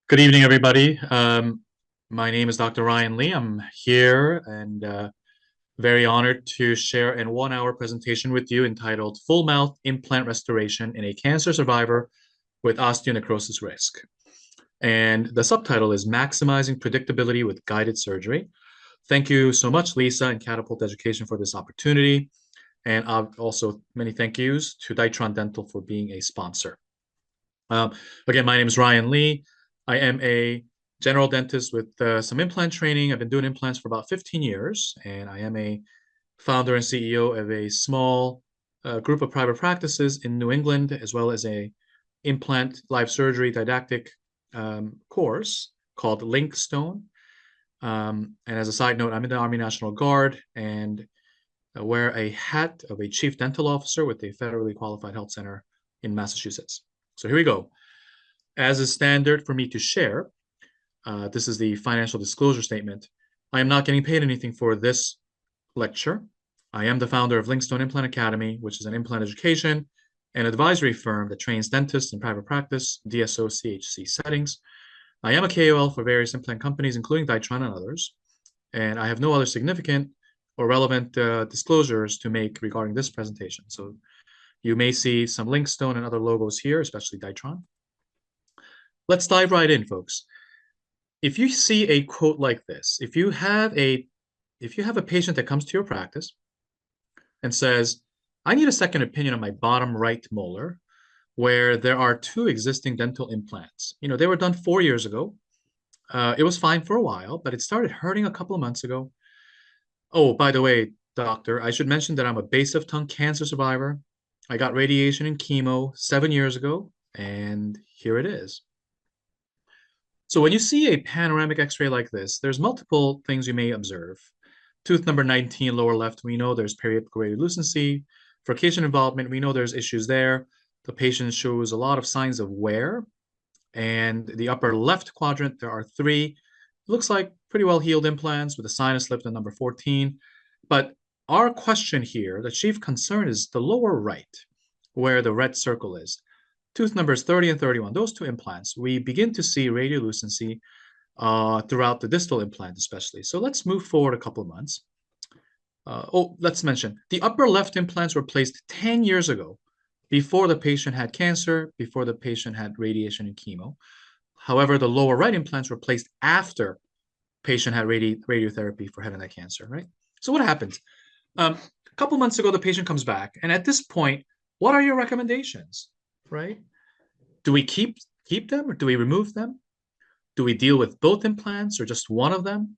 Good evening, everybody. My name is Dr. Ryan Lee. I'm here and very honored to share an 1-hour presentation with you entitled Full Mouth Implant Restoration in a Cancer Survivor with Osteonecrosis Risk. And the subtitle is Maximizing Predictability with Guided Surgery. Thank you so much, Lisa and Catapult Education, for this opportunity. And also many thank yous to Dytron Dental for being a sponsor. Again, my name is Ryan Lee. I am a general dentist with some implant training. I've been doing implants for about 15 years, and I am a founder and CEO of a small group of private practices in New England, as well as a implant live surgery didactic course called Linkstone. And as a side note, I'm in the Army National Guard and wear a hat of a chief dental officer with a federally qualified health center in Massachusetts. So here we go. As is standard for me to share, this is the financial disclosure statement. I am not getting paid anything for this lecture. I am the founder of Linkstone Implant Academy, which is an implant education and advisory firm that trains dentists in private practice, DSO, CHC settings. I am a KOL for various implant companies, including Dytron and others, and I have no other significant or relevant disclosures to make regarding this presentation. So you may see some Linkstone and other logos here, especially Dytron. Let's dive right in, folks. If you see a quote like this, if you have a patient that comes to your practice and says, I need a second opinion on my bottom right molar, where there are 2 existing dental implants. You know, they were done 4 years ago. It was fine for a while, but it started hurting a couple of months ago. Oh, by the way, doctor, I should mention that I'm a base of tongue cancer survivor. I got radiation and chemo 7 years ago, and here it is. So when you see a panoramic x-ray like this, there's multiple things you may observe. Tooth number 19, lower left, we know there's periapical radiolucency. Furcation involvement, we know there's issues there. The patient shows a lot of signs of wear. And the upper left quadrant, there are 3, looks like pretty well healed implants with a sinus lift at number 14. But our question here, the chief concern is the lower right, where the red circle is. Tooth numbers 30 and 31, those 2 implants, we begin to see radiolucency throughout the distal implant especially. So let's move forward a couple of months. Let's mention, the upper left implants were placed 10 years ago, before the patient had cancer, before the patient had radiation and chemo. However, the lower right implants were placed after patient had radiotherapy for head and neck cancer, right? So what happens? A couple months ago, the patient comes back, and at this point, what are your recommendations, right? Do we keep them or do we remove them? Do we deal with both implants or just one of them?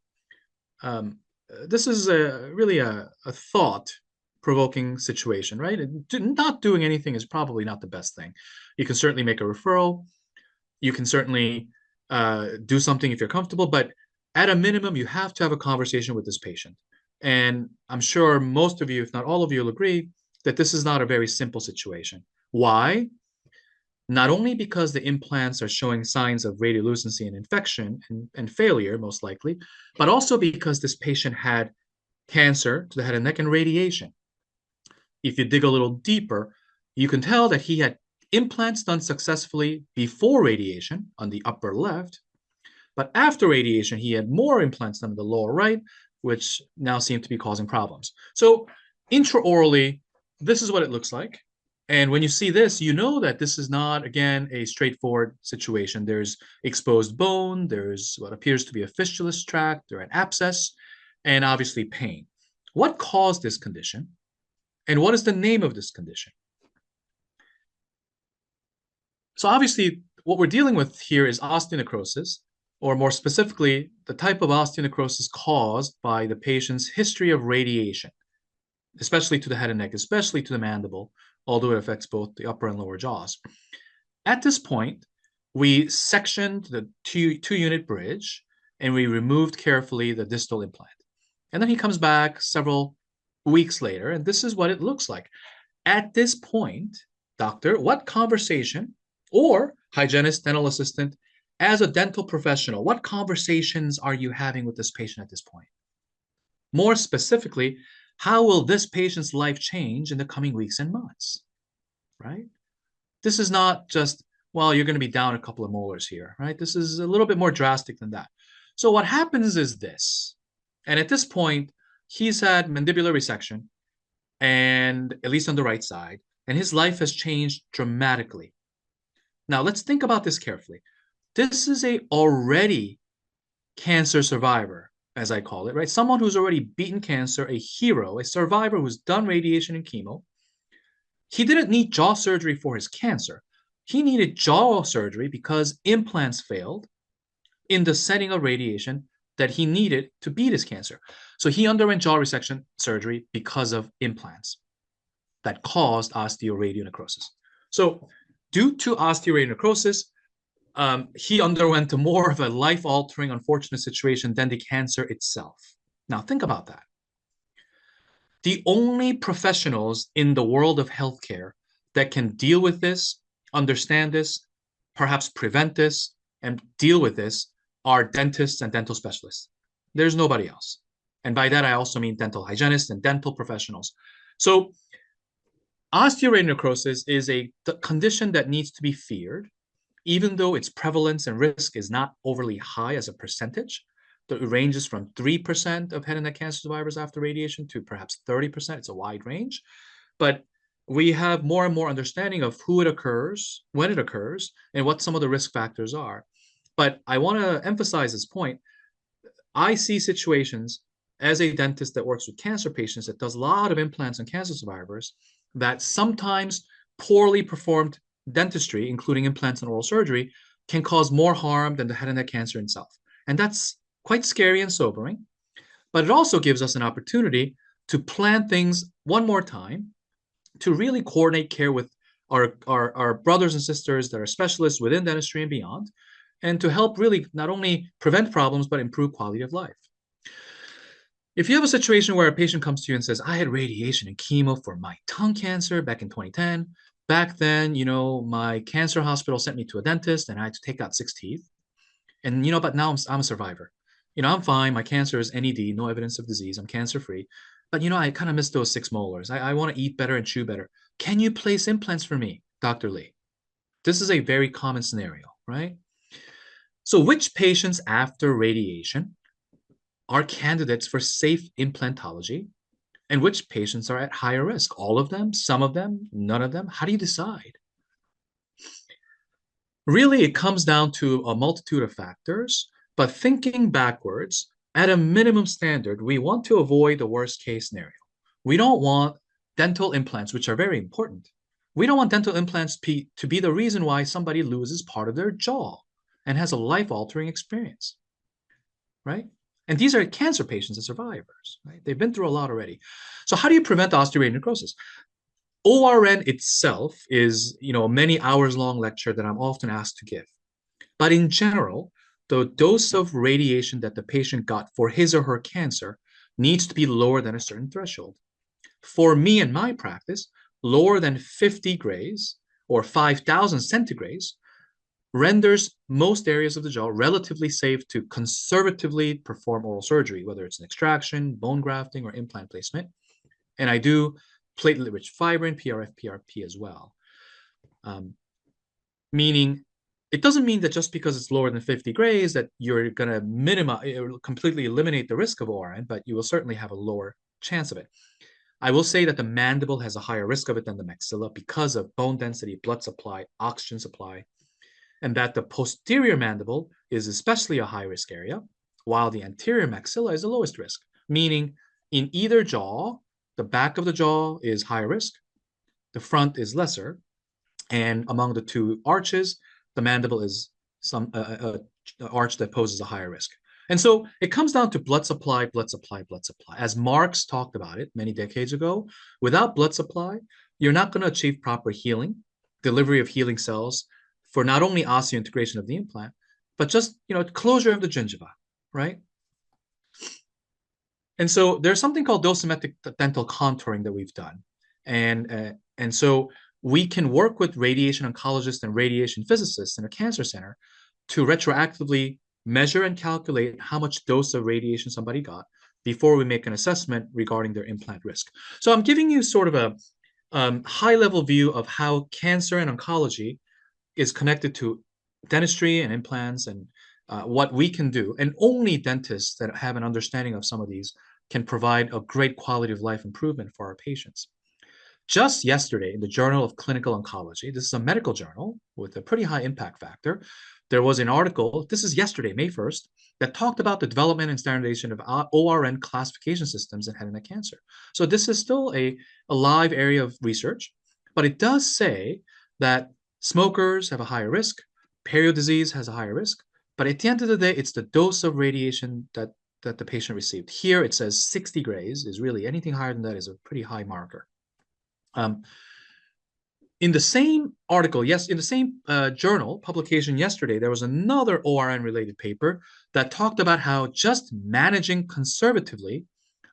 This is really a thought-provoking situation, right? Not doing anything is probably not the best thing. You can certainly make a referral. You can certainly do something if you're comfortable, but at a minimum, you have to have a conversation with this patient. And I'm sure most of you, if not all of you, will agree that this is not a very simple situation. Why? Not only because the implants are showing signs of radiolucency and infection and failure, most likely, but also because this patient had cancer to the head and neck and radiation. If you dig a little deeper, you can tell that he had implants done successfully before radiation on the upper left, but after radiation, he had more implants done on the lower right, which now seem to be causing problems. So intraorally, this is what it looks like. And when you see this, you know that this is not, again, a straightforward situation. There's exposed bone, there's what appears to be a fistulous tract or an abscess, and obviously pain. What caused this condition? And what is the name of this condition? So obviously, what we're dealing with here is osteonecrosis, or more specifically, the type of osteonecrosis caused by the patient's history of radiation, especially to the head and neck, especially to the mandible, although it affects both the upper and lower jaws. At this point, we sectioned the two-unit bridge, and we removed carefully the distal implant. And then he comes back several weeks later, and this is what it looks like. At this point, doctor, what conversation, or hygienist, dental assistant, as a dental professional, what conversations are you having with this patient at this point? More specifically, how will this patient's life change in the coming weeks and months, right? This is not just well, you're going to be down a couple of molars here, right? This is a little bit more drastic than that. So what happens is this, and at this point, he's had mandibular resection, and at least on the right side, and his life has changed dramatically. Now, let's think about this carefully. This is a already cancer survivor, as I call it, right? Someone who's already beaten cancer, a hero, a survivor who's done radiation and chemo. He didn't need jaw surgery for his cancer. He needed jaw surgery because implants failed in the setting of radiation that he needed to beat his cancer. So he underwent jaw resection surgery because of implants that caused osteoradionecrosis. So due to osteoradionecrosis, he underwent a more of a life-altering, unfortunate situation than the cancer itself. Now, think about that. The only professionals in the world of healthcare that can deal with this, understand this, perhaps prevent this, and deal with this are dentists and dental specialists. There's nobody else. And by that, I also mean dental hygienists and dental professionals. So osteoradionecrosis is a condition that needs to be feared, even though its prevalence and risk is not overly high as a percentage. It ranges from 3% of head and neck cancer survivors after radiation to perhaps 30%. It's a wide range. But we have more and more understanding of who it occurs, when it occurs, and what some of the risk factors are. But I want to emphasize this point. I see situations as a dentist that works with cancer patients that does a lot of implants on cancer survivors that sometimes poorly performed dentistry, including implants and oral surgery, can cause more harm than the head and neck cancer itself. And that's quite scary and sobering. But it also gives us an opportunity to plan things one more time, to really coordinate care with our brothers and sisters that are specialists within dentistry and beyond, and to help really not only prevent problems, but improve quality of life. If you have a situation where a patient comes to you and says, I had radiation and chemo for my tongue cancer back in 2010. Back then, my cancer hospital sent me to a dentist and I had to take out 6 teeth. And, but now I'm a survivor. I'm fine. My cancer is NED, no evidence of disease. I'm cancer-free. But, I kind of miss those 6 molars. I want to eat better and chew better. Can you place implants for me, Dr. Lee? This is a very common scenario, right? So which patients after radiation are candidates for safe implantology, and which patients are at higher risk? All of them, some of them, none of them? How do you decide? Really, it comes down to a multitude of factors, but thinking backwards, at a minimum standard, we want to avoid the worst case scenario. We don't want dental implants, which are very important. We don't want dental implants to be the reason why somebody loses part of their jaw and has a life-altering experience, right? And these are cancer patients and survivors, right? They've been through a lot already. So how do you prevent osteoradionecrosis? ORN itself is, a many hours long lecture that I'm often asked to give. But in general, the dose of radiation that the patient got for his or her cancer needs to be lower than a certain threshold. For me and my practice, lower than 50 grays or 5,000 centigrays renders most areas of the jaw relatively safe to conservatively perform oral surgery, whether it's an extraction, bone grafting, or implant placement. And I do platelet-rich fibrin, PRF, PRP as well. Meaning, it doesn't mean that just because it's lower than 50 grays that you're going to completely eliminate the risk of ORN, but you will certainly have a lower chance of it. I will say that the mandible has a higher risk of it than the maxilla because of bone density, blood supply, oxygen supply, and that the posterior mandible is especially a high-risk area, while the anterior maxilla is the lowest risk, meaning in either jaw, the back of the jaw is higher risk, the front is lesser, and among the two arches, the mandible is some arch that poses a higher risk. And so it comes down to blood supply, blood supply, blood supply. As Marx talked about it many decades ago, without blood supply, you're not going to achieve proper healing, delivery of healing cells for not only osseointegration of the implant, but just, closure of the gingiva, right? And so there's something called dosimetric dental contouring that we've done. And so we can work with radiation oncologists and radiation physicists in a cancer center to retroactively measure and calculate how much dose of radiation somebody got before we make an assessment regarding their implant risk. So I'm giving you sort of a high-level view of how cancer and oncology is connected to dentistry and implants and what we can do. And only dentists that have an understanding of some of these can provide a great quality of life improvement for our patients. Just yesterday, in the Journal of Clinical Oncology, this is a medical journal with a pretty high impact factor, there was an article, this is yesterday, May 1st, that talked about the development and standardization of ORN classification systems in head and neck cancer. So this is still a live area of research, but it does say that smokers have a higher risk, perio disease has a higher risk, but at the end of the day, it's the dose of radiation that the patient received. Here it says 60 grays is really anything higher than that is a pretty high marker. In the same article, yes, in the same journal publication yesterday, there was another ORN-related paper that talked about how just managing conservatively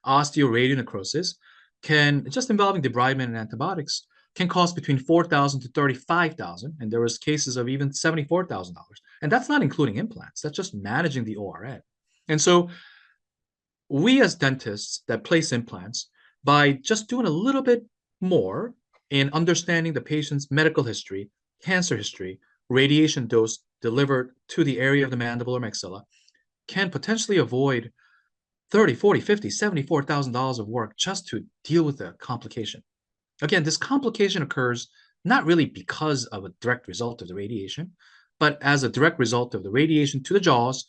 osteoradionecrosis can, just involving debridement and antibiotics, can cost between $4,000 to $35,000, and there was cases of even $74,000. And that's not including implants. That's just managing the ORN. And so we as dentists that place implants, by just doing a little bit more in understanding the patient's medical history, cancer history, radiation dose delivered to the area of the mandible or maxilla, can potentially avoid $30, $40, $50, $74,000 of work just to deal with the complication. Again, this complication occurs not really because of a direct result of the radiation, but as a direct result of the radiation to the jaws,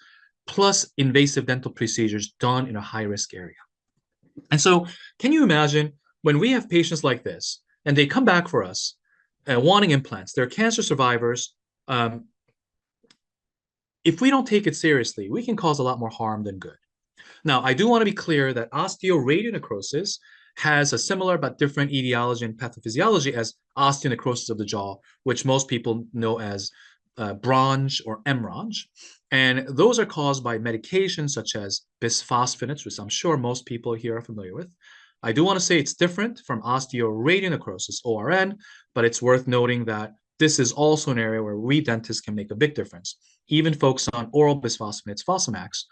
plus invasive dental procedures done in a high-risk area. And so can you imagine when we have patients like this, and they come back for us wanting implants, they're cancer survivors. If we don't take it seriously, we can cause a lot more harm than good. Now, I do want to be clear that osteoradionecrosis has a similar but different etiology and pathophysiology as osteonecrosis of the jaw, which most people know as Bronge or MRONJ. And those are caused by medications such as bisphosphonates, which I'm sure most people here are familiar with. I do want to say it's different from osteoradionecrosis, ORN, but it's worth noting that this is also an area where we dentists can make a big difference. Even folks on oral bisphosphonates, Fosamax,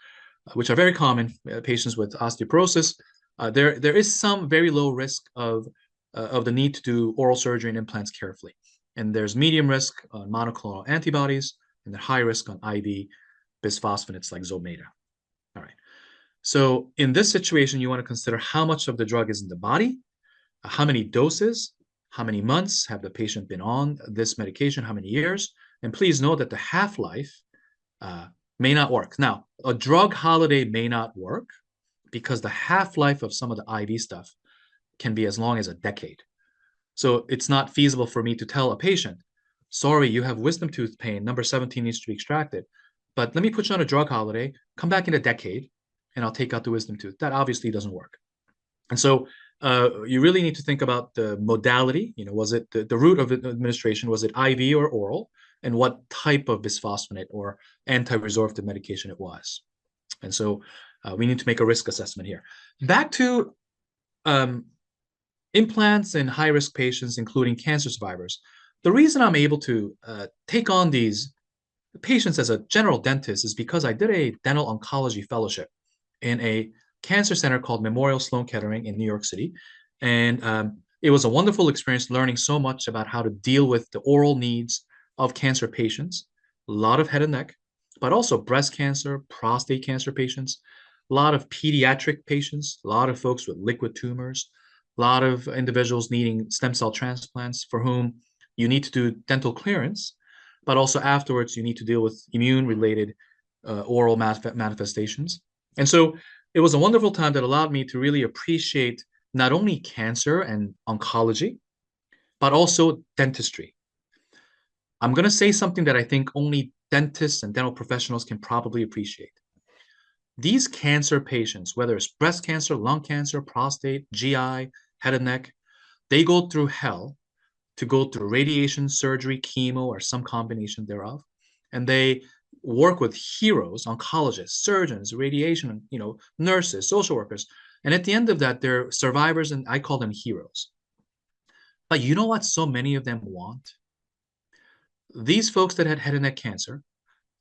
which are very common patients with osteoporosis, there is some very low risk of the need to do oral surgery and implants carefully. And there's medium risk on monoclonal antibodies, and the high risk on IV bisphosphonates like Zometa. All right. So in this situation, you want to consider how much of the drug is in the body, how many doses, how many months have the patient been on this medication, how many years, and please know that the half-life may not work. Now, a drug holiday may not work because the half-life of some of the IV stuff can be as long as a decade. So it's not feasible for me to tell a patient, sorry, you have wisdom tooth pain, number 17 needs to be extracted, but let me put you on a drug holiday, come back in a decade, and I'll take out the wisdom tooth. That obviously doesn't work. And so you really need to think about the modality. You know, was it the route of administration, was it IV or oral, and what type of bisphosphonate or anti-resorptive medication it was. And so we need to make a risk assessment here. Back to implants in high-risk patients, including cancer survivors. The reason I'm able to take on these patients as a general dentist is because I did a dental oncology fellowship in a cancer center called Memorial Sloan Kettering in New York City. And it was a wonderful experience learning so much about how to deal with the oral needs of cancer patients, a lot of head and neck, but also breast cancer, prostate cancer patients, a lot of pediatric patients, a lot of folks with liquid tumors, a lot of individuals needing stem cell transplants for whom you need to do dental clearance, but also afterwards you need to deal with immune-related oral manifestations. And so it was a wonderful time that allowed me to really appreciate not only cancer and oncology, but also dentistry. I'm going to say something that I think only dentists and dental professionals can probably appreciate. These cancer patients, whether it's breast cancer, lung cancer, prostate, GI, head and neck, they go through hell to go through radiation, surgery, chemo, or some combination thereof. And they work with heroes, oncologists, surgeons, radiation, nurses, social workers. And at the end of that, they're survivors, and I call them heroes. But you know what so many of them want? These folks that had head and neck cancer,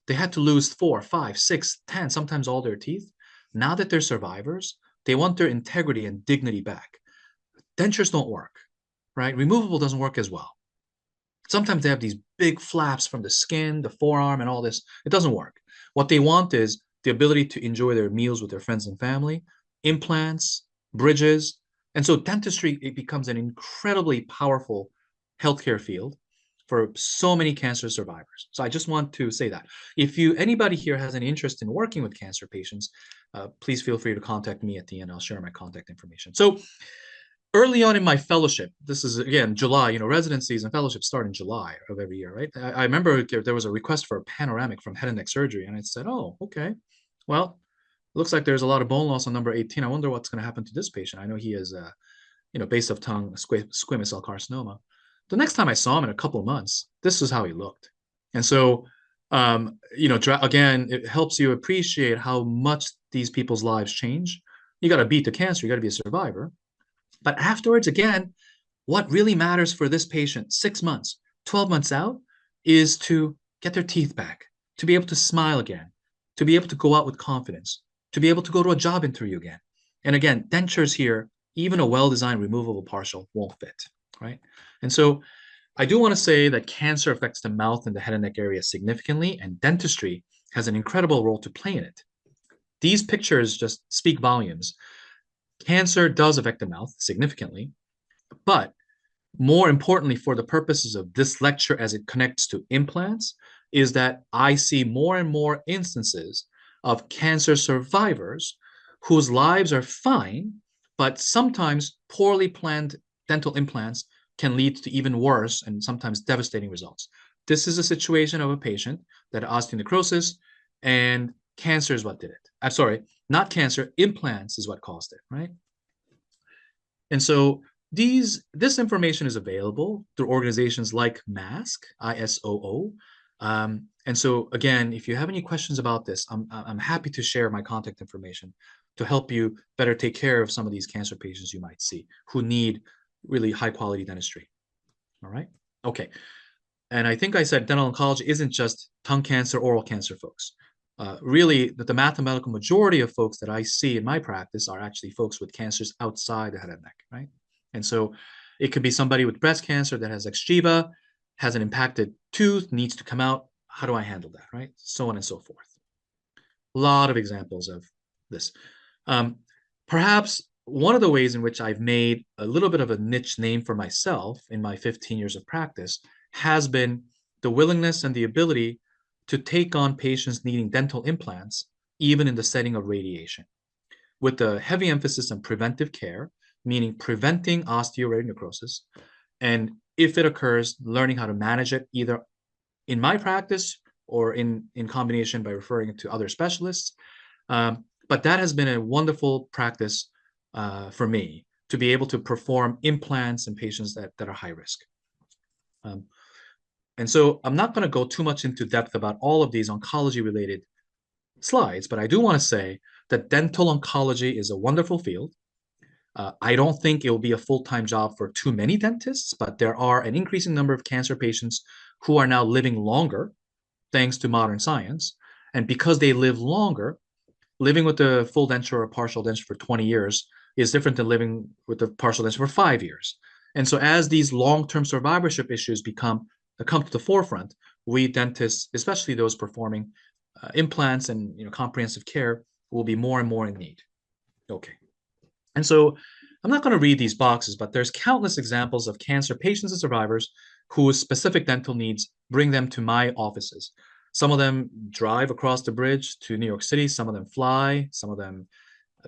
they had to lose 4, 5, 6, 10, sometimes all their teeth. Now that they're survivors, they want their integrity and dignity back. Dentures don't work, right? Removable doesn't work as well. Sometimes they have these big flaps from the skin, the forearm, and all this. It doesn't work. What they want is the ability to enjoy their meals with their friends and family, implants, bridges. And so dentistry, it becomes an incredibly powerful healthcare field for so many cancer survivors. So I just want to say that. If anybody here has any interest in working with cancer patients, please feel free to contact me at the end. I'll share my contact information. So early on in my fellowship, this is again July, residencies and fellowships start in July of every year, right? I remember there was a request for a panoramic from head and neck surgery, and I said, oh, okay. Well, looks like there's a lot of bone loss on number 18. I wonder what's going to happen to this patient. I know he has, base of tongue squamous cell carcinoma. The next time I saw him in a couple of months, this is how he looked. And so, again, it helps you appreciate how much these people's lives change. You got to beat the cancer. You got to be a survivor. But afterwards, again, what really matters for this patient 6 months, 12 months out is to get their teeth back, to be able to smile again, to be able to go out with confidence, to be able to go to a job interview again. And again, dentures here, even a well-designed removable partial won't fit, right? And so I do want to say that cancer affects the mouth and the head and neck area significantly, and dentistry has an incredible role to play in it. These pictures just speak volumes. Cancer does affect the mouth significantly, but more importantly, for the purposes of this lecture as it connects to implants, is that I see more and more instances of cancer survivors whose lives are fine, but sometimes poorly planned dental implants can lead to even worse and sometimes devastating results. This is a situation of a patient that had osteonecrosis, and cancer is what did it. I'm sorry, not cancer, implants is what caused it, right? And so this information is available through organizations like MASC, ISOO. And so again, if you have any questions about this, I'm happy to share my contact information to help you better take care of some of these cancer patients you might see who need really high quality dentistry. All right. Okay. And I think I said dental oncology isn't just tongue cancer, oral cancer, folks. Really, the mathematical majority of folks that I see in my practice are actually folks with cancers outside the head and neck, right? And so it could be somebody with breast cancer that has exgiva, has an impacted tooth, needs to come out. How do I handle that, right? So on and so forth. A lot of examples of this. Perhaps one of the ways in which I've made a little bit of a niche name for myself in my 15 years of practice has been the willingness and the ability to take on patients needing dental implants, even in the setting of radiation, with a heavy emphasis on preventive care, meaning preventing osteoradionecrosis, and if it occurs, learning how to manage it either in my practice or in combination by referring it to other specialists. But that has been a wonderful practice for me to be able to perform implants in patients that are high risk. And so I'm not going to go too much into depth about all of these oncology-related slides, but I do want to say that dental oncology is a wonderful field. I don't think it will be a full-time job for too many dentists, but there are an increasing number of cancer patients who are now living longer thanks to modern science. And because they live longer, living with a full denture or partial denture for 20 years is different than living with a partial denture for 5 years. And so as these long-term survivorship issues come to the forefront, we dentists, especially those performing implants and comprehensive care, will be more and more in need. Okay. And so I'm not going to read these boxes, but there's countless examples of cancer patients and survivors whose specific dental needs bring them to my offices. Some of them drive across the bridge to New York City. Some of them fly. Some of them,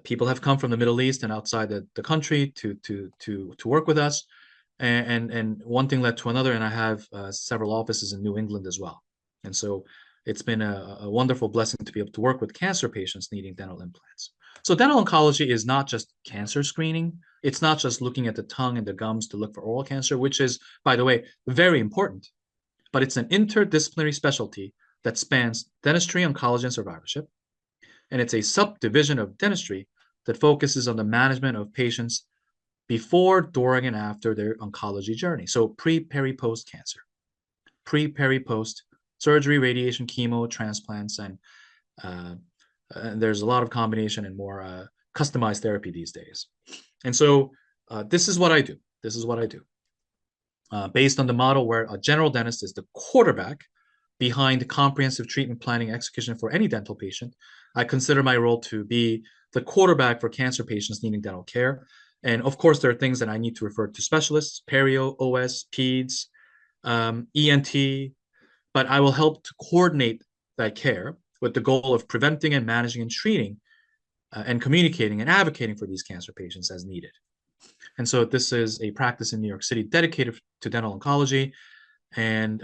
people have come from the Middle East and outside the country to work with us. And one thing led to another, and I have several offices in New England as well. And so it's been a wonderful blessing to be able to work with cancer patients needing dental implants. So dental oncology is not just cancer screening. It's not just looking at the tongue and the gums to look for oral cancer, which is, by the way, very important. But it's an interdisciplinary specialty that spans dentistry, oncology, and survivorship. And it's a subdivision of dentistry that focuses on the management of patients before, during, and after their oncology journey. So pre, peri, post cancer. Pre, peri, post surgery, radiation, chemo, transplants, and there's a lot of combination and more customized therapy these days. And so this is what I do. This is what I do. based on the model where a general dentist is the quarterback behind comprehensive treatment planning execution for any dental patient. I consider my role to be the quarterback for cancer patients needing dental care. And of course, there are things that I need to refer to specialists, perio, OS, peds, ENT, but I will help to coordinate that care with the goal of preventing and managing and treating and communicating and advocating for these cancer patients as needed. And so this is a practice in New York City dedicated to dental oncology. And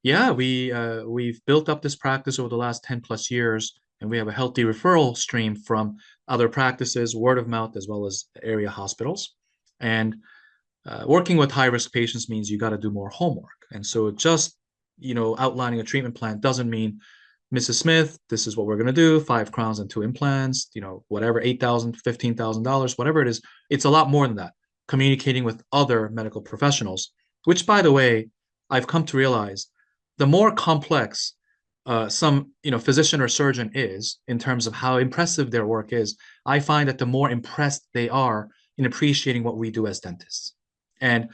yeah, we've built up this practice over the last 10 plus years, and we have a healthy referral stream from other practices, word of mouth, as well as area hospitals. And working with high-risk patients means you got to do more homework. And so just, outlining a treatment plan doesn't mean, Mrs. Smith, this is what we're going to do, 5 crowns and 2 implants, whatever, $8,000, $15,000, whatever it is. It's a lot more than that. Communicating with other medical professionals, which, by the way, I've come to realize the more complex some physician or surgeon is in terms of how impressive their work is, I find that the more impressed they are in appreciating what we do as dentists. And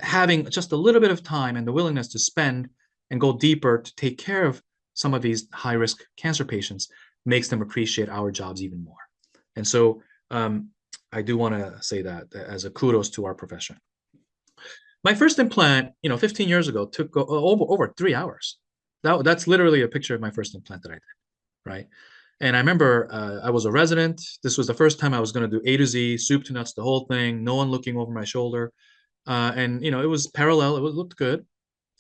having just a little bit of time and the willingness to spend and go deeper to take care of some of these high-risk cancer patients makes them appreciate our jobs even more. And so I do want to say that as a kudos to our profession. My first implant, 15 years ago, took over 3 hours. That's literally a picture of my first implant that I did, right? And I remember I was a resident. This was the first time I was going to do A to Z, soup to nuts, the whole thing, no one looking over my shoulder. And, it was parallel. It looked good.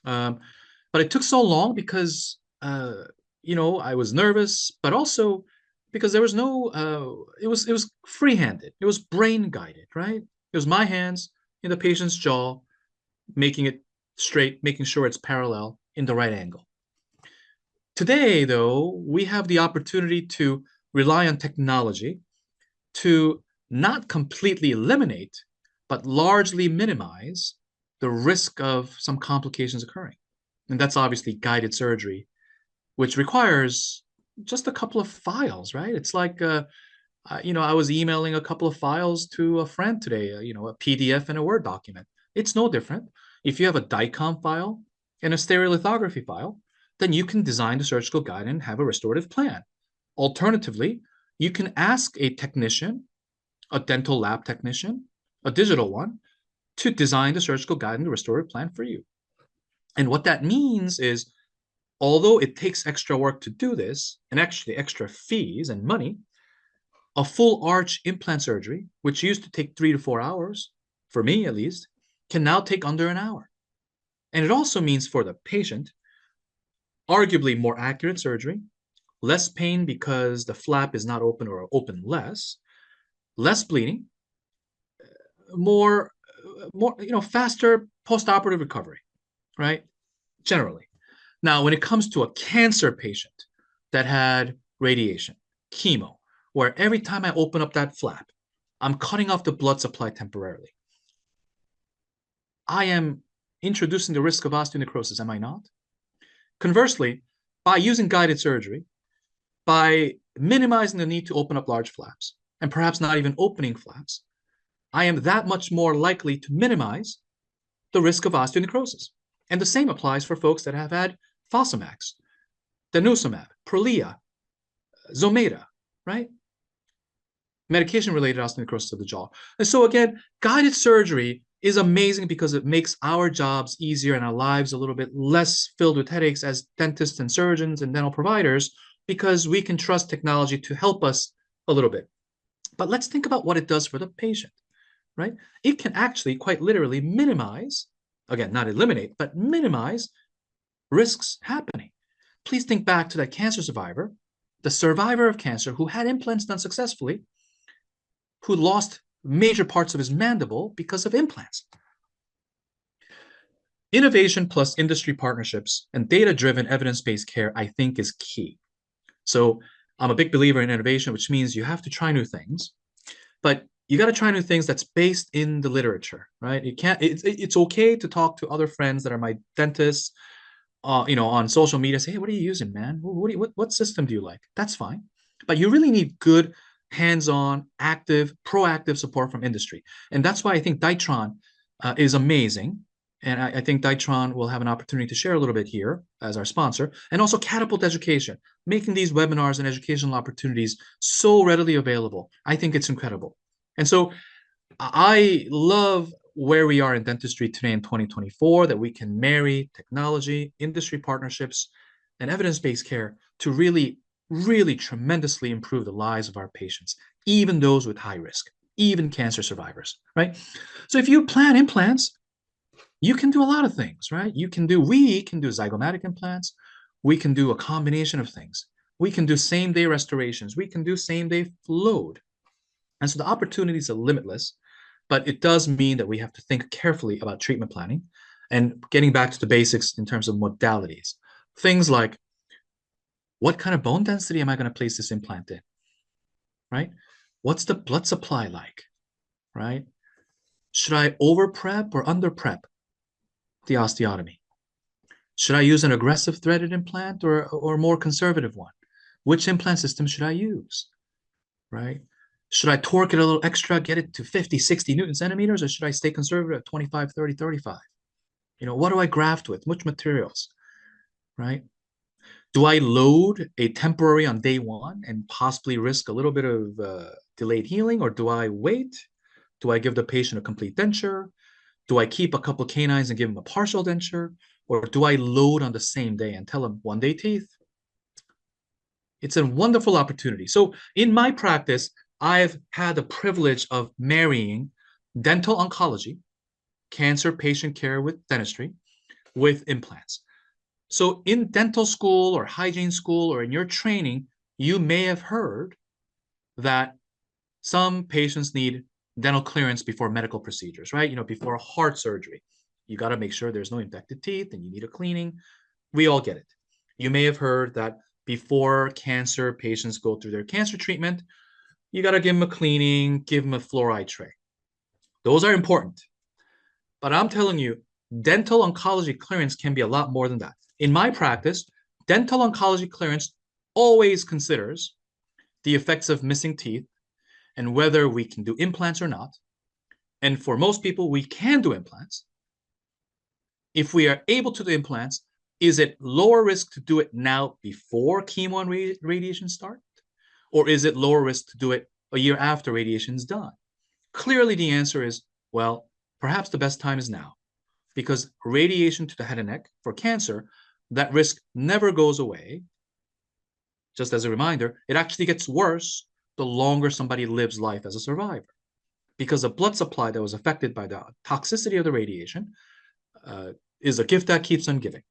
But it took so long because, I was nervous, but also because there was no, it was free-handed. It was brain-guided, right? It was my hands in the patient's jaw, making it straight, making sure it's parallel in the right angle. Today, though, we have the opportunity to rely on technology to not completely eliminate, but largely minimize the risk of some complications occurring. And that's obviously guided surgery, which requires just a couple of files, right? It's like, I was emailing a couple of files to a friend today, a PDF and a Word document. It's no different. If you have a DICOM file and a stereolithography file, then you can design the surgical guide and have a restorative plan. Alternatively, you can ask a technician, a dental lab technician, a digital one, to design the surgical guide and the restorative plan for you. And what that means is, although it takes extra work to do this, and actually extra fees and money, a full arch implant surgery, which used to take 3 to 4 hours, for me at least, can now take under an hour. And it also means for the patient, arguably more accurate surgery, less pain because the flap is not open or open less bleeding, more, faster post-operative recovery, right? Generally. Now, when it comes to a cancer patient that had radiation, chemo, where every time I open up that flap, I'm cutting off the blood supply temporarily, I am introducing the risk of osteonecrosis, am I not? Conversely, by using guided surgery, by minimizing the need to open up large flaps, and perhaps not even opening flaps, I am that much more likely to minimize the risk of osteonecrosis. And the same applies for folks that have had Fosamax, denosumab, Prolia, Zometa, right? Medication-related osteonecrosis of the jaw. And so again, guided surgery is amazing because it makes our jobs easier and our lives a little bit less filled with headaches as dentists and surgeons and dental providers, because we can trust technology to help us a little bit. But let's think about what it does for the patient, right? It can actually quite literally minimize, again, not eliminate, but minimize risks happening. Please think back to that cancer survivor, the survivor of cancer who had implants done successfully, who lost major parts of his mandible because of implants. Innovation plus industry partnerships and data-driven evidence-based care, I think, is key. So I'm a big believer in innovation, which means you have to try new things, but you got to try new things that's based in the literature, right? It's okay to talk to other friends that are my dentists, on social media, say, hey, what are you using, man? What system do you like? That's fine. But you really need good, hands-on, active, proactive support from industry. And that's why I think Ditron is amazing. And I think Dytron will have an opportunity to share a little bit here as our sponsor, and also Catapult Education, making these webinars and educational opportunities so readily available. I think it's incredible. And so I love where we are in dentistry today in 2024, that we can marry technology, industry partnerships, and evidence-based care to really, really tremendously improve the lives of our patients, even those with high risk, even cancer survivors, right? So if you plan implants, you can do a lot of things, right? We can do zygomatic implants. We can do a combination of things. We can do same-day restorations. We can do same-day float. And so the opportunities are limitless, but it does mean that we have to think carefully about treatment planning and getting back to the basics in terms of modalities. Things like, what kind of bone density am I going to place this implant in, right? What's the blood supply like, right? Should I over prep or under prep the osteotomy? Should I use an aggressive threaded implant or a more conservative one? Which implant system should I use, right? Should I torque it a little extra, get it to 50, 60 Newton centimeters, or should I stay conservative at 25, 30, 35? What do I graft with? Which materials, right? Do I load a temporary on day one and possibly risk a little bit of delayed healing, or do I wait? Do I give the patient a complete denture? Do I keep a couple canines and give them a partial denture? Or do I load on the same day and tell them 1 day teeth? It's a wonderful opportunity. So in my practice, I've had the privilege of marrying dental oncology, cancer patient care with dentistry, with implants. So in dental school or hygiene school or in your training, you may have heard that some patients need dental clearance before medical procedures, right? Before heart surgery. You got to make sure there's no infected teeth and you need a cleaning. We all get it. You may have heard that before cancer patients go through their cancer treatment, you got to give them a cleaning, give them a fluoride tray. Those are important. But I'm telling you, dental oncology clearance can be a lot more than that. In my practice, dental oncology clearance always considers the effects of missing teeth and whether we can do implants or not. And for most people, we can do implants. If we are able to do implants, is it lower risk to do it now before chemo and radiation start? Or is it lower risk to do it a year after radiation is done? Clearly, the answer is, well, perhaps the best time is now, because radiation to the head and neck for cancer, that risk never goes away. Just as a reminder, it actually gets worse the longer somebody lives life as a survivor, because the blood supply that was affected by the toxicity of the radiation is a gift that keeps on giving,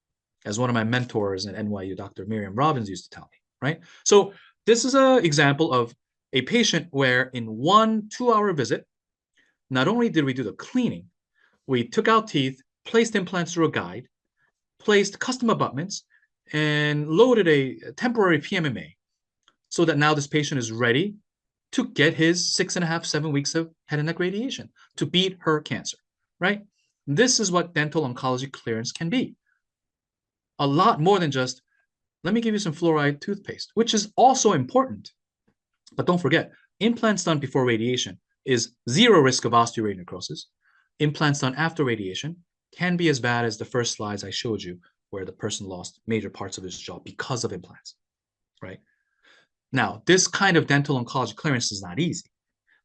as one of my mentors at NYU, Dr. Miriam Robbins, used to tell me, right? So this is an example of a patient where in 1 2-hour visit, not only did we do the cleaning, we took out teeth, placed implants through a guide, placed custom abutments, and loaded a temporary PMMA so that now this patient is ready to get his 6.5, 7 weeks of head and neck radiation to beat her cancer, right? This is what dental oncology clearance can be. A lot more than just, let me give you some fluoride toothpaste, which is also important. But don't forget, implants done before radiation is zero risk of osteoradionecrosis. Implants done after radiation can be as bad as the first slides I showed you, where the person lost major parts of his jaw because of implants, right? Now, this kind of dental oncology clearance is not easy,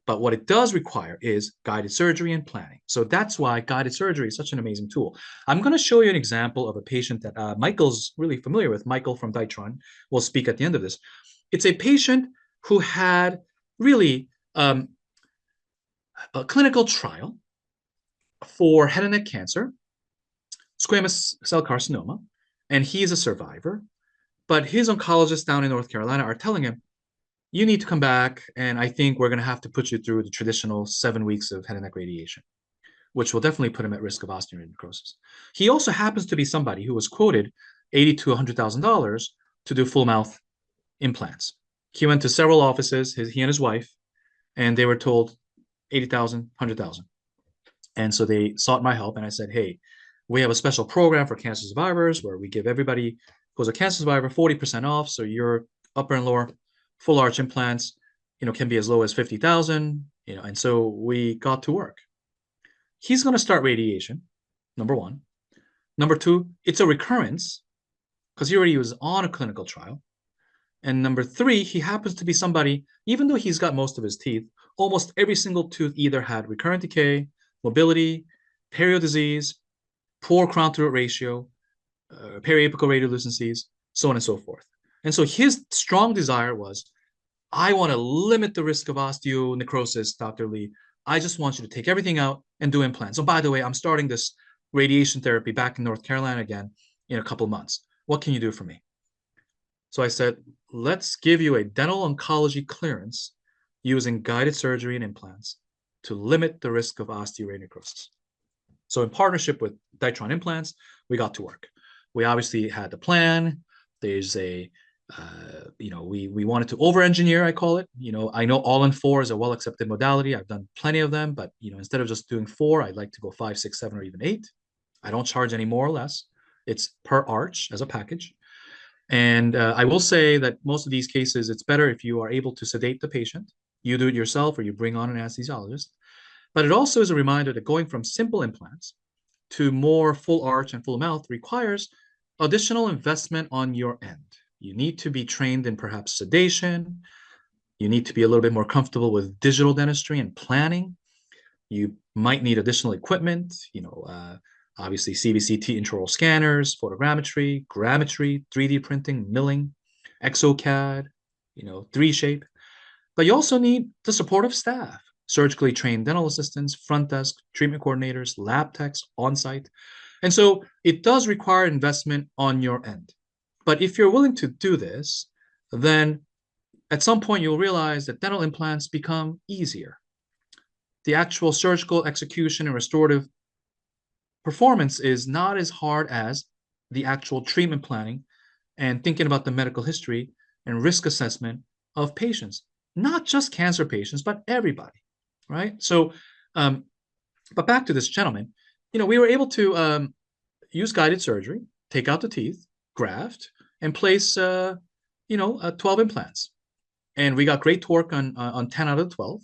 but what it does require is guided surgery and planning. So that's why guided surgery is such an amazing tool. I'm going to show you an example of a patient that Michael's really familiar with. Michael from Dytron will speak at the end of this. It's a patient who had really a clinical trial for head and neck cancer, squamous cell carcinoma, and he is a survivor. But his oncologists down in North Carolina are telling him, you need to come back, and I think we're going to have to put you through the traditional 7 weeks of head and neck radiation, which will definitely put him at risk of osteoradionecrosis. He also happens to be somebody who was quoted $80,000 to $100,000 to do full mouth implants. He went to several offices, he and his wife, and they were told 80,000, 100,000. And so they sought my help, and I said, hey, we have a special program for cancer survivors where we give everybody who's a cancer survivor 40% off. So your upper and lower full arch implants, can be as low as 50,000, and so we got to work. He's going to start radiation. number one. Number two, it's a recurrence because he already was on a clinical trial. And number three, he happens to be somebody, even though he's got most of his teeth, almost every single tooth either had recurrent decay, mobility, perio disease, poor crown to root ratio, periapical radiolucencies, so on and so forth. And so his strong desire was, I want to limit the risk of osteonecrosis, Dr. Lee. I just want you to take everything out and do implants. Oh, by the way, I'm starting this radiation therapy back in North Carolina again in a couple of months. What can you do for me? So I said, let's give you a dental oncology clearance using guided surgery and implants to limit the risk of osteoradionecrosis. So in partnership with Ditron Implants, we got to work. We obviously had the plan. There's a, we wanted to over-engineer, I call it. I know all-in-4 is a well-accepted modality. I've done plenty of them, but instead of just doing 4, I'd like to go 5, 6, 7, or even 8. I don't charge any more or less. It's per arch as a package. And I will say that most of these cases, it's better if you are able to sedate the patient. You do it yourself or you bring on an anesthesiologist. But it also is a reminder that going from simple implants to more full arch and full mouth requires additional investment on your end. You need to be trained in perhaps sedation. You need to be a little bit more comfortable with digital dentistry and planning. You might need additional equipment, obviously CBCT intraoral scanners, photogrammetry, grammetry, 3D printing, milling, exocad, 3Shape. But you also need the support of staff, surgically trained dental assistants, front desk, treatment coordinators, lab techs on-site. And so it does require investment on your end. But if you're willing to do this, then at some point you'll realize that dental implants become easier. The actual surgical execution and restorative performance is not as hard as the actual treatment planning and thinking about the medical history and risk assessment of patients, not just cancer patients, but everybody, right? So, but back to this gentleman, we were able to use guided surgery, take out the teeth, graft, and place, 12 implants. And we got great torque on 10 out of 12.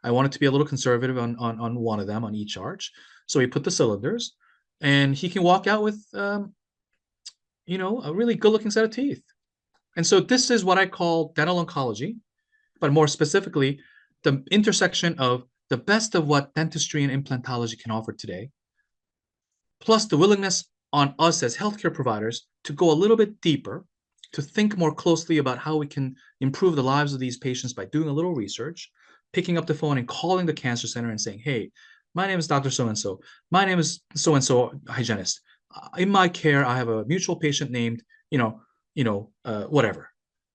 I wanted to be a little conservative on one of them on each arch. So we put the cylinders and he can walk out with, a really good looking set of teeth. And so this is what I call dental oncology, but more specifically, the intersection of the best of what dentistry and implantology can offer today, plus the willingness on us as healthcare providers to go a little bit deeper, to think more closely about how we can improve the lives of these patients by doing a little research, picking up the phone and calling the cancer center and saying, hey, my name is Dr. So-and-so. My name is so-and-so hygienist. In my care, I have a mutual patient named, whatever,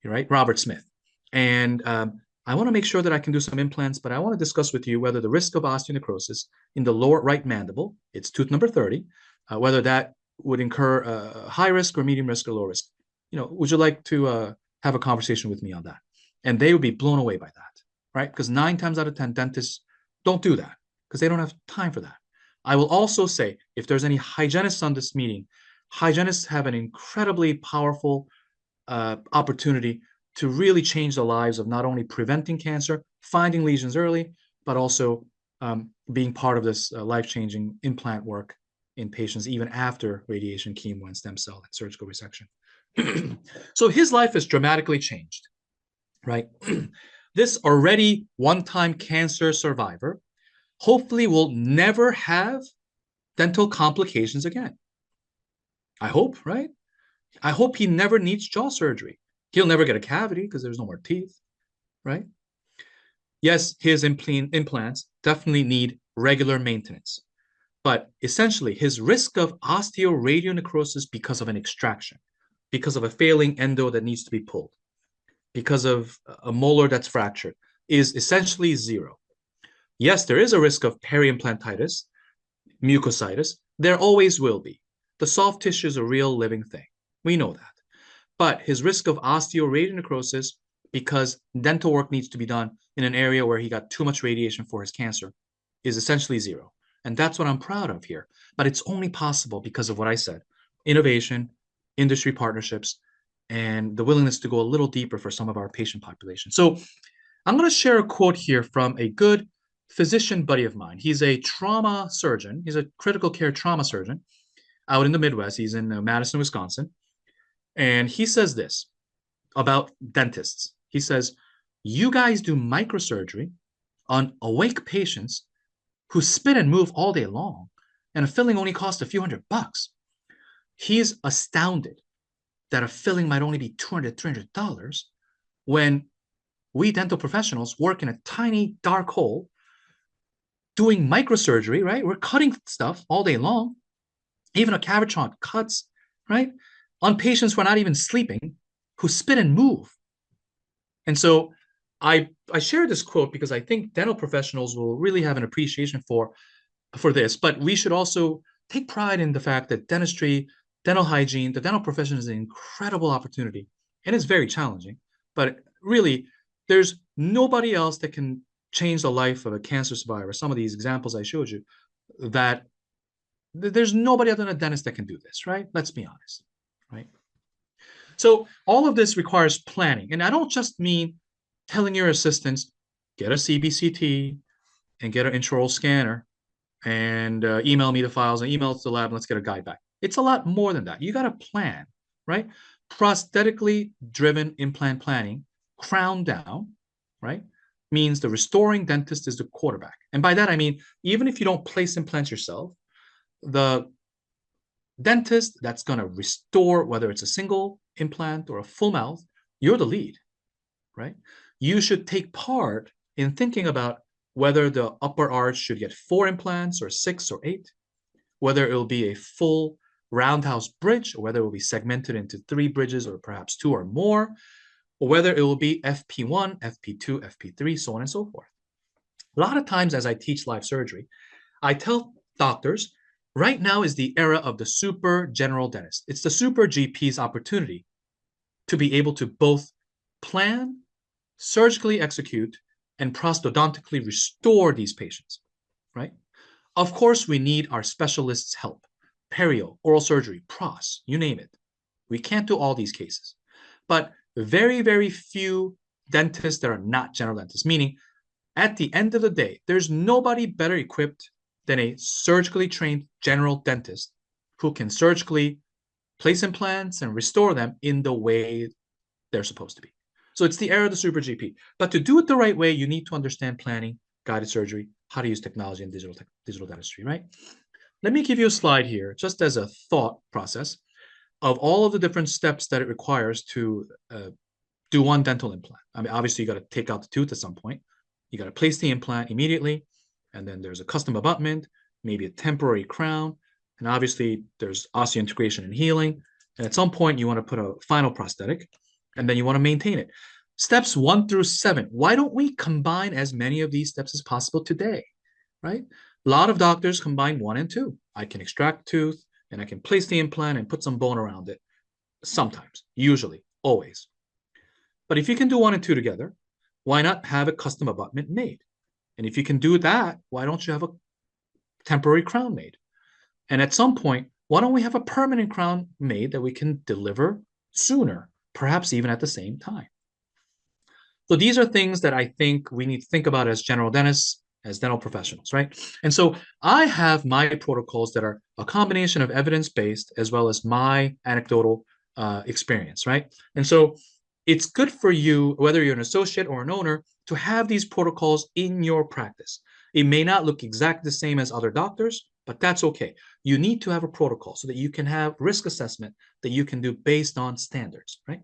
right? Robert Smith. And I want to make sure that I can do some implants, but I want to discuss with you whether the risk of osteonecrosis in the lower right mandible, it's tooth number 30, whether that would incur high risk or medium risk or low risk. Would you like to have a conversation with me on that? And they would be blown away by that, right? Because 9 times out of 10 dentists don't do that because they don't have time for that. I will also say, if there's any hygienists on this meeting, hygienists have an incredibly powerful opportunity to really change the lives of not only preventing cancer, finding lesions early, but also being part of this life-changing implant work in patients even after radiation, chemo, and stem cell and surgical resection. So his life has dramatically changed, right? This already one-time cancer survivor hopefully will never have dental complications again. I hope, right? I hope he never needs jaw surgery. He'll never get a cavity because there's no more teeth, right? Yes, his implants definitely need regular maintenance, but essentially his risk of osteoradionecrosis because of an extraction, because of a failing endo that needs to be pulled, because of a molar that's fractured, is essentially zero. Yes, there is a risk of peri-implantitis, mucositis. There always will be. The soft tissue is a real living thing. We know that. But his risk of osteoradionecrosis, because dental work needs to be done in an area where he got too much radiation for his cancer, is essentially zero. And that's what I'm proud of here. But it's only possible because of what I said: innovation, industry partnerships, and the willingness to go a little deeper for some of our patient population. So I'm going to share a quote here from a good physician buddy of mine. He's a trauma surgeon. He's a critical care trauma surgeon out in the Midwest. He's in Madison, Wisconsin. And he says this about dentists. He says, you guys do microsurgery on awake patients who spin and move all day long, and a filling only costs a few $100. He's astounded that a filling might only be $200, $300 when we dental professionals work in a tiny dark hole doing microsurgery, right? We're cutting stuff all day long. Even a cavitron cuts, right? On patients who are not even sleeping, who spin and move. And so I share this quote because I think dental professionals will really have an appreciation for this, but we should also take pride in the fact that dentistry, dental hygiene, the dental profession is an incredible opportunity, and it's very challenging. But really, there's nobody else that can change the life of a cancer survivor. Some of these examples I showed you, that there's nobody other than a dentist that can do this, right? Let's be honest, right? So all of this requires planning. And I don't just mean telling your assistants, get a CBCT and get an intraoral scanner and email me the files and email it to the lab and let's get a guide back. It's a lot more than that. You got to plan, right? Prosthetically driven implant planning, crown down, right? Means the restoring dentist is the quarterback. And by that, I mean, even if you don't place implants yourself, the dentist that's going to restore, whether it's a single implant or a full mouth, you're the lead, right? You should take part in thinking about whether the upper arch should get 4 implants or 6 or 8, whether it will be a full roundhouse bridge or whether it will be segmented into 3 bridges or perhaps 2 or more, or whether it will be FP1, FP2, FP3, so on and so forth. A lot of times as I teach live surgery, I tell doctors, right now is the era of the super general dentist. It's the super GP's opportunity to be able to both plan, surgically execute, and prosthodontically restore these patients, right? Of course, we need our specialists' help. Perio, oral surgery, pros, you name it. We can't do all these cases. But very, very few dentists that are not general dentists, meaning at the end of the day, there's nobody better equipped than a surgically trained general dentist who can surgically place implants and restore them in the way they're supposed to be. So it's the era of the super GP. But to do it the right way, you need to understand planning, guided surgery, how to use technology and digital dentistry, right? Let me give you a slide here, just as a thought process of all of the different steps that it requires to do one dental implant. I mean, obviously, you got to take out the tooth at some point. You got to place the implant immediately. And then there's a custom abutment, maybe a temporary crown. And obviously, there's osseointegration and healing. And at some point, you want to put a final prosthetic, and then you want to maintain it. Steps 1 through 7. Why don't we combine as many of these steps as possible today, right? A lot of doctors combine 1 and 2. I can extract tooth, and I can place the implant and put some bone around it. Sometimes, usually, always. But if you can do 1 and 2 together, why not have a custom abutment made? And if you can do that, why don't you have a temporary crown made? And at some point, why don't we have a permanent crown made that we can deliver sooner, perhaps even at the same time? So these are things that I think we need to think about as general dentists, as dental professionals, right? And so I have my protocols that are a combination of evidence-based as well as my anecdotal experience, right? And so it's good for you, whether you're an associate or an owner, to have these protocols in your practice. It may not look exactly the same as other doctors, but that's okay. You need to have a protocol so that you can have risk assessment that you can do based on standards, right?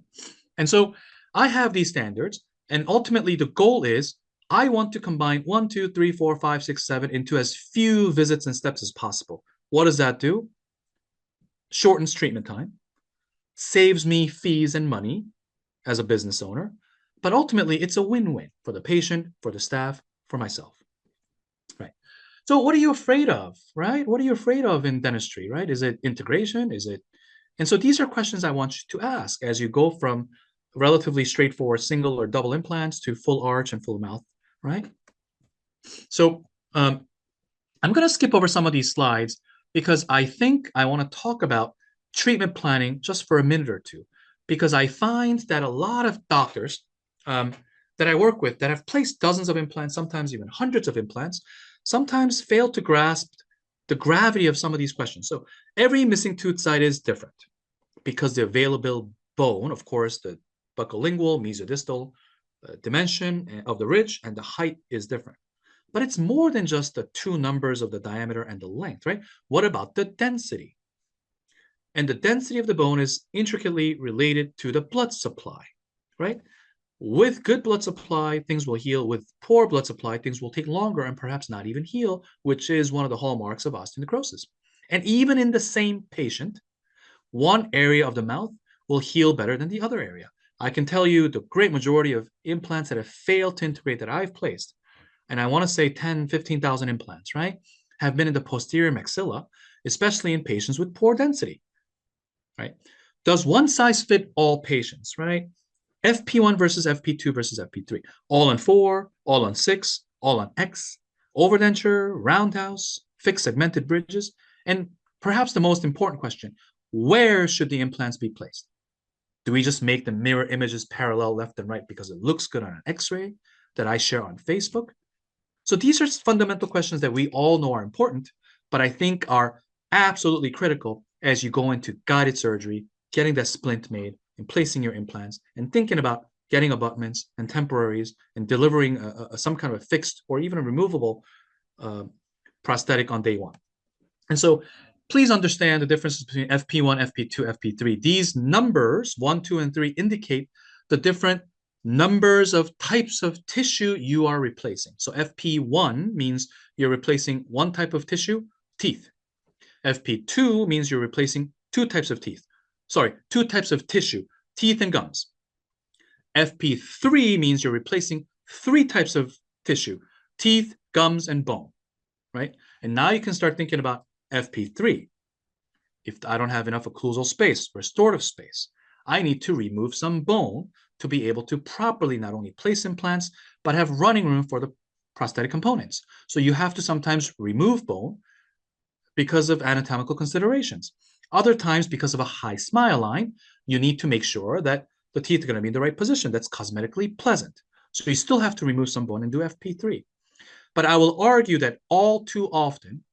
And so I have these standards, and ultimately the goal is I want to combine 1, 2, 3, 4, 5, 6, 7 into as few visits and steps as possible. What does that do? Shortens treatment time, saves me fees and money as a business owner, but ultimately it's a win-win for the patient, for the staff, for myself, right? So what are you afraid of, right? What are you afraid of in dentistry, right? Is it integration? Is it? And so these are questions I want you to ask as you go from relatively straightforward single or double implants to full arch and full mouth, right? So I'm going to skip over some of these slides because I think I want to talk about treatment planning just for a minute or two, because I find that a lot of doctors that I work with that have placed dozens of implants, sometimes even hundreds of implants, sometimes fail to grasp the gravity of some of these questions. So every missing tooth site is different because the available bone, of course, the buccolingual, mesodistal dimension of the ridge and the height is different. But it's more than just the two numbers of the diameter and the length, right? What about the density? And the density of the bone is intricately related to the blood supply, right? With good blood supply, things will heal. With poor blood supply, things will take longer and perhaps not even heal, which is one of the hallmarks of osteonecrosis. And even in the same patient, one area of the mouth will heal better than the other area. I can tell you the great majority of implants that have failed to integrate that I've placed, and I want to say 10, 15,000 implants, right, have been in the posterior maxilla, especially in patients with poor density, right? Does one size fit all patients, right? FP1 versus FP2 versus FP3. All on 4, all on 6, all on X, overdenture, roundhouse, fixed segmented bridges, and perhaps the most important question, where should the implants be placed? Do we just make the mirror images parallel left and right because it looks good on an X-ray that I share on Facebook? So these are fundamental questions that we all know are important, but I think are absolutely critical as you go into guided surgery, getting that splint made, and placing your implants, and thinking about getting abutments and temporaries and delivering some kind of a fixed or even a removable prosthetic on day one. And so please understand the differences between FP1, FP2, FP3. These numbers, 1, 2, and 3, indicate the different numbers of types of tissue you are replacing. So FP1 means you're replacing one type of tissue, teeth. FP2 means you're replacing two types of teeth. Sorry, two types of tissue, teeth and gums. FP3 means you're replacing three types of tissue, teeth, gums, and bone, right? And now you can start thinking about FP3. If I don't have enough occlusal space, restorative space, I need to remove some bone to be able to properly not only place implants, but have running room for the prosthetic components. So you have to sometimes remove bone because of anatomical considerations. Other times, because of a high smile line, you need to make sure that the teeth are going to be in the right position. That's cosmetically pleasant. So you still have to remove some bone and do FP3. But I will argue that all too often,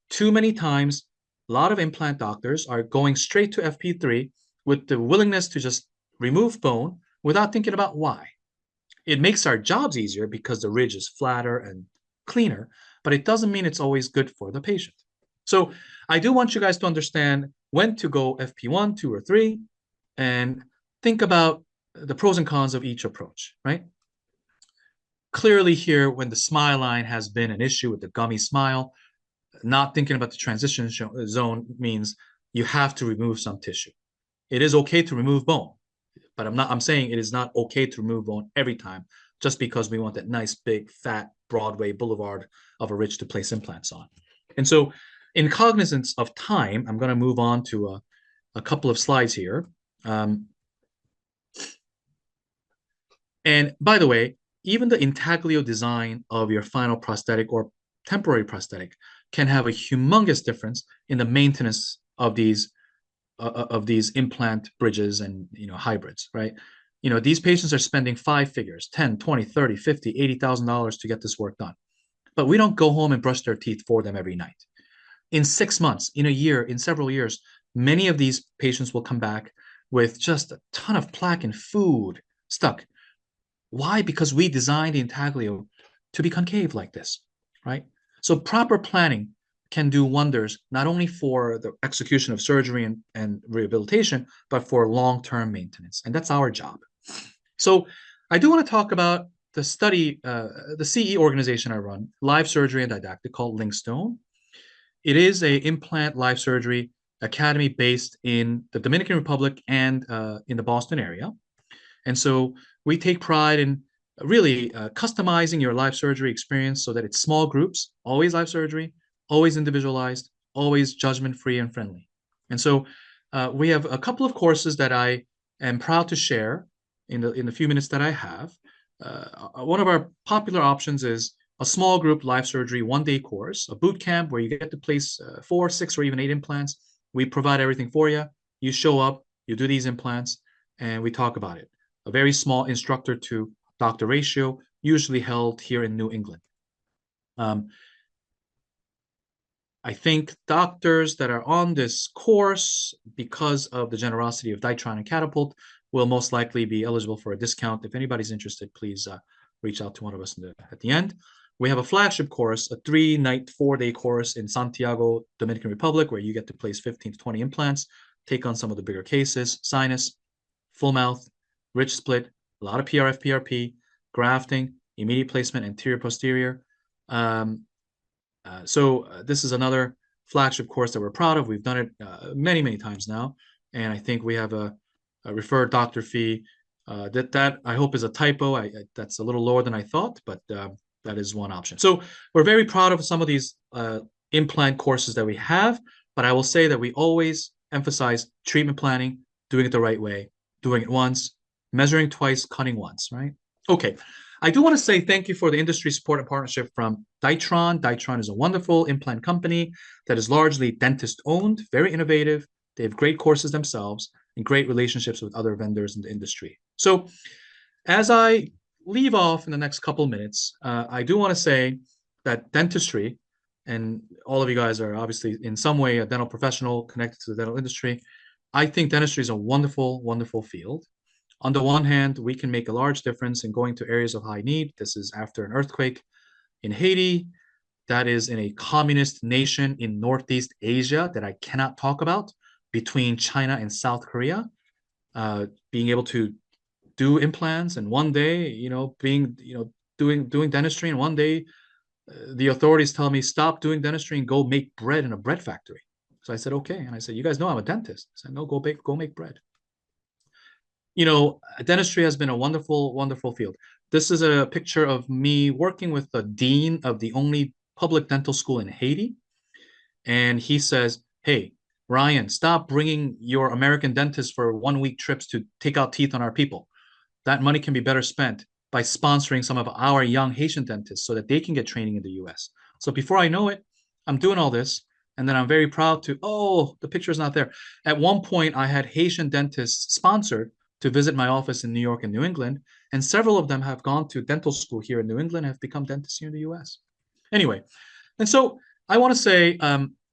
too many times, a lot of implant doctors are going straight to FP3 with the willingness to just remove bone without thinking about why. It makes our jobs easier because the ridge is flatter and cleaner, but it doesn't mean it's always good for the patient. So I do want you guys to understand when to go FP1, 2, or 3, and think about the pros and cons of each approach, right? Clearly here, when the smile line has been an issue with the gummy smile, not thinking about the transition zone means you have to remove some tissue. It is okay to remove bone, but I'm saying it is not okay to remove bone every time just because we want that nice, big, fat Broadway boulevard of a ridge to place implants on. And so in cognizance of time, I'm going to move on to a couple of slides here. And by the way, even the intaglio design of your final prosthetic or temporary prosthetic can have a humongous difference in the maintenance of these implant bridges and hybrids, right? These patients are spending 5 figures, 10, 20, 30, 50, $80,000 to get this work done. But we don't go home and brush their teeth for them every night. In 6 months, in a year, in several years, many of these patients will come back with just a ton of plaque and food stuck. Why? Because we designed the intaglio to be concave like this, right? So proper planning can do wonders, not only for the execution of surgery and rehabilitation, but for long-term maintenance. And that's our job. So I do want to talk about the study, the CE organization I run, Live Surgery and Didactic, called Linkstone. It is a implant live surgery academy based in the Dominican Republic and in the Boston area. And so we take pride in really customizing your live surgery experience so that it's small groups, always live surgery, always individualized, always judgment-free and friendly. And so we have a couple of courses that I am proud to share in the few minutes that I have. One of our popular options is a small group live surgery 1-day course, a boot camp where you get to place 4, 6, or even 8 implants. We provide everything for you. You show up, you do these implants, and we talk about it. A very small instructor to doctor ratio, usually held here in New England. I think doctors that are on this course, because of the generosity of Ditron and Catapult, will most likely be eligible for a discount. If anybody's interested, please reach out to one of us at the end. We have a flagship course, a 3-night, 4-day course in Santiago, Dominican Republic, where you get to place 15 to 20 implants, take on some of the bigger cases, sinus, full mouth, ridge split, a lot of PRF, PRP, grafting, immediate placement, anterior, posterior. So this is another flagship course that we're proud of. We've done it many, many times now. And I think we have a referred doctor fee that I hope is a typo. That's a little lower than I thought, but that is one option. So we're very proud of some of these implant courses that we have, but I will say that we always emphasize treatment planning, doing it the right way, doing it once, measuring twice, cutting once, right? Okay. I do want to say thank you for the industry support and partnership from Ditron. Ditron is a wonderful implant company that is largely dentist-owned, very innovative. They have great courses themselves and great relationships with other vendors in the industry. So as I leave off in the next couple minutes, I do want to say that dentistry, and all of you guys are obviously in some way a dental professional connected to the dental industry. I think dentistry is a wonderful, wonderful field. On the one hand, we can make a large difference in going to areas of high need. This is after an earthquake in Haiti. That is in a communist nation in Northeast Asia that I cannot talk about, between China and South Korea. Being able to do implants, and one day, doing dentistry, and one day the authorities tell me, stop doing dentistry and go make bread in a bread factory. So I said, okay. And I said, you guys know I'm a dentist. I said, no, go make bread. Dentistry has been a wonderful, wonderful field. This is a picture of me working with the dean of the only public dental school in Haiti. And he says, hey, Ryan, stop bringing your American dentists for 1-week trips to take out teeth on our people. That money can be better spent by sponsoring some of our young Haitian dentists so that they can get training in the US. So before I know it, I'm doing all this. And then I'm very proud the picture is not there. At one point, I had Haitian dentists sponsored to visit my office in New York and New England, and several of them have gone to dental school here in New England and have become dentists here in the US. Anyway, and so I want to say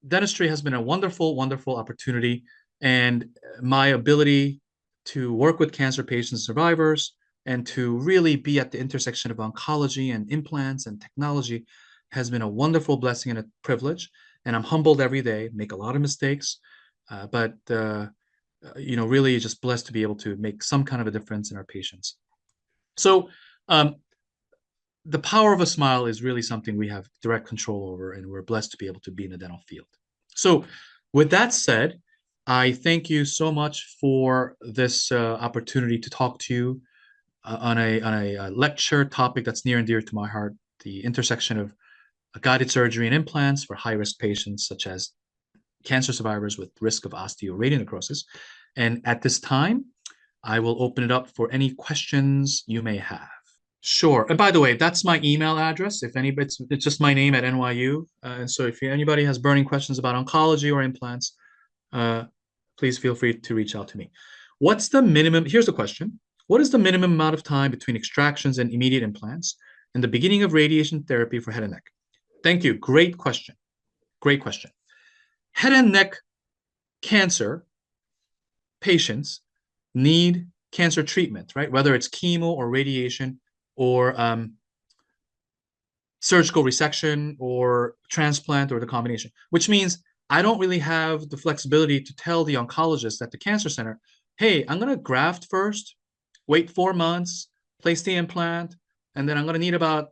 dentistry has been a wonderful, wonderful opportunity, and my ability to work with cancer patients, survivors, and to really be at the intersection of oncology and implants and technology has been a wonderful blessing and a privilege. And I'm humbled every day, make a lot of mistakes, but really just blessed to be able to make some kind of a difference in our patients. So the power of a smile is really something we have direct control over, and we're blessed to be able to be in the dental field. So with that said, I thank you so much for this opportunity to talk to you on a lecture topic that's near and dear to my heart, the intersection of guided surgery and implants for high-risk patients such as cancer survivors with risk of osteoradionecrosis. And at this time, I will open it up for any questions you may have. Sure. And by the way, that's my email address. If anybody, it's just my name at NYU. And so if anybody has burning questions about oncology or implants, please feel free to reach out to me. What's the minimum? Here's the question. What is the minimum amount of time between extractions and immediate implants and the beginning of radiation therapy for head and neck? Thank you. Great question. Great question. Head and neck cancer patients need cancer treatment, right? Whether it's chemo or radiation or surgical resection or transplant or the combination, which means I don't really have the flexibility to tell the oncologist at the cancer center, hey, I'm going to graft first, wait 4 months, place the implant, and then I'm going to need about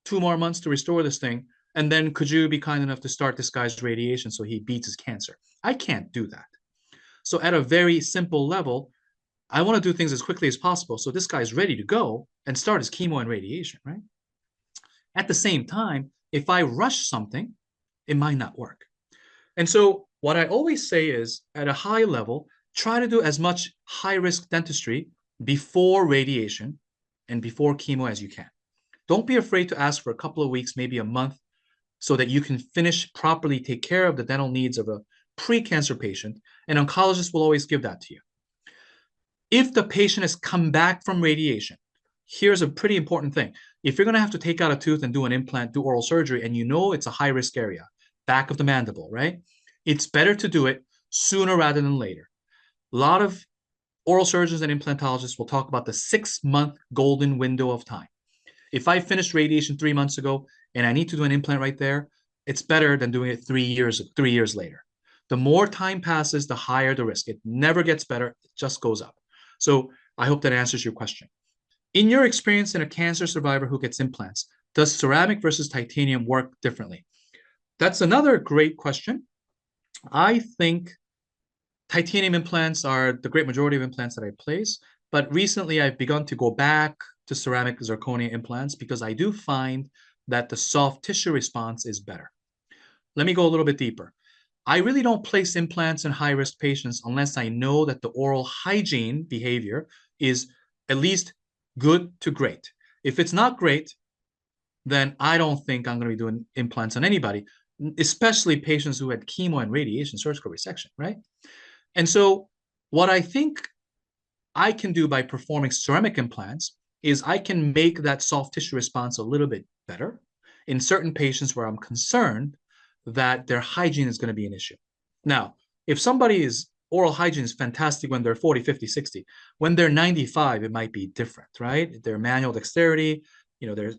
2 more months to restore this thing. And then could you be kind enough to start this guy's radiation so he beats his cancer? I can't do that. So at a very simple level, I want to do things as quickly as possible so this guy's ready to go and start his chemo and radiation, right? At the same time, if I rush something, it might not work. And so what I always say is, at a high level, try to do as much high-risk dentistry before radiation and before chemo as you can. Don't be afraid to ask for a couple of weeks, maybe a month, so that you can finish properly, take care of the dental needs of a pre-cancer patient, and oncologists will always give that to you. If the patient has come back from radiation, here's a pretty important thing. If you're going to have to take out a tooth and do an implant, do oral surgery, and you know it's a high risk area, back of the mandible, right? It's better to do it sooner rather than later. A lot of oral surgeons and implantologists will talk about the 6-month golden window of time. If I finished radiation 3 months ago and I need to do an implant right there, it's better than doing it 3 years later. The more time passes, the higher the risk. It never gets better, it just goes up. So I hope that answers your question. In your experience in a cancer survivor who gets implants, does ceramic versus titanium work differently? That's another great question. I think titanium implants are the great majority of implants that I place, but recently I've begun to go back to ceramic zirconia implants because I do find that the soft tissue response is better. Let me go a little bit deeper. I really don't place implants in high-risk patients unless I know that the oral hygiene behavior is at least good to great. If it's not great, then I don't think I'm going to be doing implants on anybody, especially patients who had chemo and radiation surgical resection, right? And so what I think I can do by performing ceramic implants is I can make that soft tissue response a little bit better in certain patients where I'm concerned that their hygiene is going to be an issue. Now, if somebody's oral hygiene is fantastic when they're 40, 50, 60, when they're 95, it might be different, right? Their manual dexterity, their,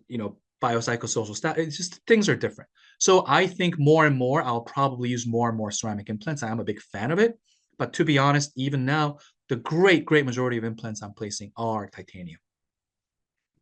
biopsychosocial status, it's just things are different. So I think more and more, I'll probably use more and more ceramic implants. I'm a big fan of it. But to be honest, even now, the great majority of implants I'm placing are titanium.